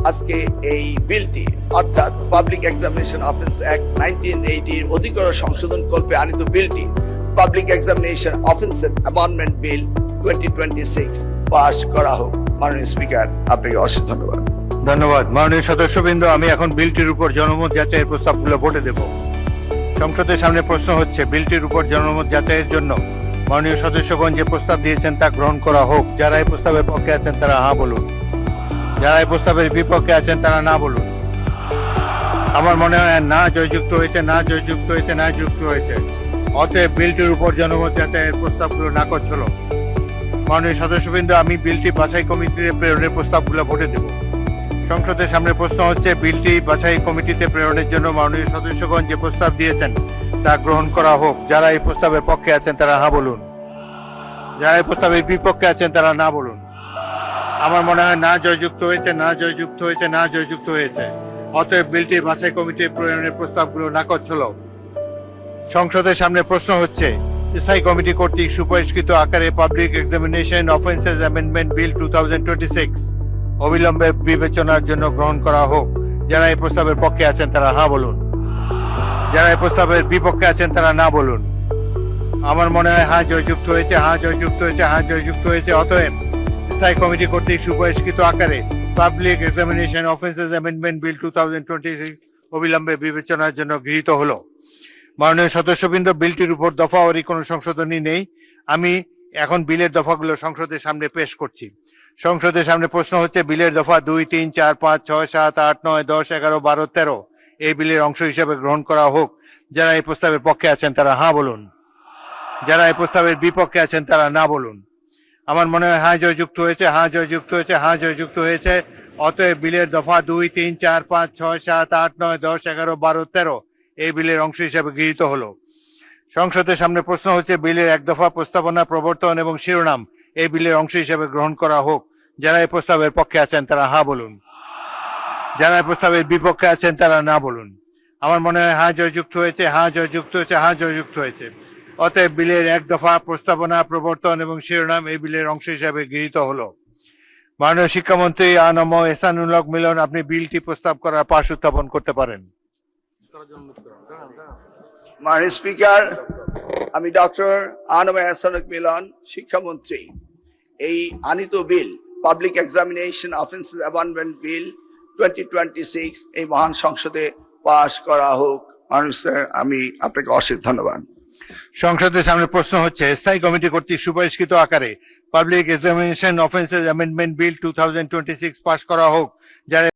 আজকে এই বিলটি অর্থাৎ পাবলিক এক্সামিনেশন অফেন্স অ্যাক্ট 1980 অধিকরণ সংশোধন কল্পে আনিত বিলটি পাবলিক এক্সামিনেশন অফেন্সের অ্যামেন্ডমেন্ট বিল 2026 পাস করা হোক। মাননীয় স্পিকার, আপনাকে অশেষ ধন্যবাদ। ধন্যবাদ মাননীয় সদস্যবৃন্দ। আমি এখন বিলটির উপর জনমত যাচাইয়ের প্রস্তাবগুলো ভোটে দেব। সংসদের সামনে প্রশ্ন হচ্ছে, বিলটির উপর জনমত যাচাইয়ের জন্য মাননীয় সদস্যগণ যে প্রস্তাব দিয়েছেন তা গ্রহণ করা হোক। যারা এই প্রস্তাবের পক্ষে আছেন তারা হ্যাঁ বলুন, যারা এই প্রস্তাবের বিপক্ষে আছেন তারা না বলুন। আমার মনে হয় না জয়যুক্ত হয়েছে, না জয়যুক্ত হয়েছে, না যুক্ত হয়েছে। অতএব বিলটির উপর জনমত যাচাইয়ের প্রস্তাবগুলো নাকচ হলো। মাননীয় সদস্যবৃন্দ, আমি বিলটি বাছাই কমিটিতে প্রেরণের প্রস্তাবগুলো ভোটে দেব। সংসদের সামনে প্রশ্ন হচ্ছে, বিলটি বাছাই কমিটিতে প্রেরণের জন্য মাননীয় সদস্যগণ যে প্রস্তাব দিয়েছেন তা গ্রহণ করা হোক। যারা এই প্রস্তাবের পক্ষে আছেন তারা হ্যাঁ বলুন, যারা এই প্রস্তাবের বিপক্ষে আছেন তারা না বলুন। আমার মনে হয় না জয়যুক্ত হয়েছে, না জয়যুক্ত হয়েছে, না জয়যুক্ত হয়েছে। অতএব বিলটি বাছাই কমিটির প্রেরণের প্রস্তাবগুলো নাকচ হলো। সংসদের সামনে প্রশ্ন হচ্ছে, স্থায়ী কমিটি কর্তৃক সুপারিশকৃত আকারে public examination offences amendment bill 2026 অবিলম্বে বিবেচনার জন্য গ্রহণ করা হোক। যারা এই প্রস্তাবের পক্ষে আছেন তারা হ্যাঁ বলুন, যারা এই প্রস্তাবের বিপক্ষে আছেন তারা না বলুন। আমার মনে হয় হ্যাঁ জয়যুক্ত হয়েছে, হ্যাঁ জয়যুক্ত হয়েছে, হ্যাঁ জয়যুক্ত হয়েছে। অতএব স্থায়ী কমিটি কর্তৃক সুপারিশকৃত আকারে public examination offences amendment bill 2026 অবিলম্বে বিবেচনার জন্য গৃহীত হলো। মাননীয় সদস্যবৃন্দ, বিলটির উপর দফাওয়ারি কোনো সংশোধনী নেই। আমি এখন বিলের দফাগুলো সংসদের সামনে পেশ করছি। সংসদের সামনে প্রশ্ন হচ্ছে, বিলের দফা 2, 3, 4, 5, 6, 7, 8, 9, 10, 11, 12, 13 এই বিলের অংশ হিসেবে গ্রহণ করা হোক। যারা এই প্রস্তাবের পক্ষে আছেন তারা হ্যাঁ বলুন, যারা এই প্রস্তাবের বিপক্ষে আছেন তারা না বলুন। আমার মনে হয় হ্যাঁ জয়যুক্ত হয়েছে, হ্যাঁ জয়যুক্ত হয়েছে, হ্যাঁ জয়যুক্ত হয়েছে। অতএব বিলের দফা 2, 3, 4, 5, 6, 7, 8, 9, 10, 11, 12, 13 এই বিলের অংশ হিসেবে গৃহীত হলো। সংসদের সামনে প্রশ্ন হচ্ছে, বিলের এক দফা প্রস্তাবনা, প্রবর্তন এবং শিরোনাম এই বিলের অংশ হিসেবে গ্রহণ করা হোক। যারা এই প্রস্তাবের পক্ষে আছেন তারা হ্যাঁ বলুন, যারা এই প্রস্তাবের বিপক্ষে আছেন তারা না বলুন। আমার মনে হয় হ্যাঁ জয়যুক্ত হয়েছে, হ্যাঁ জয়যুক্ত হয়েছে, হ্যাঁ জয়যুক্ত হয়েছে। অতএব বিলের এক দফা প্রস্তাবনা, প্রবর্তন এবং শিরোনাম এই বিলের অংশ হিসেবে গৃহীত হলো। মাননীয় শিক্ষামন্ত্রী আনম এহসানুল হক মিলন, আপনি বিলটি প্রস্তাব করার পাশ উত্থাপন করতে পারেন। মাননীয় স্পিকার, আমি ডক্টর আনম এহসানুল হক মিলন, শিক্ষামন্ত্রী, এই আনিত bill public examination offences amendment bill 2026 এই মহান সংসদে পাস করা হোক। মাননীয় স্যার, আমি আপনাকে অশেষ ধন্যবাদ। সংসদের সামনে প্রশ্ন হচ্ছে, স্থায়ী কমিটি কর্তৃক সুপারিশকৃত আকারে public examination offences amendment bill 2026 pass করা হোক। যারা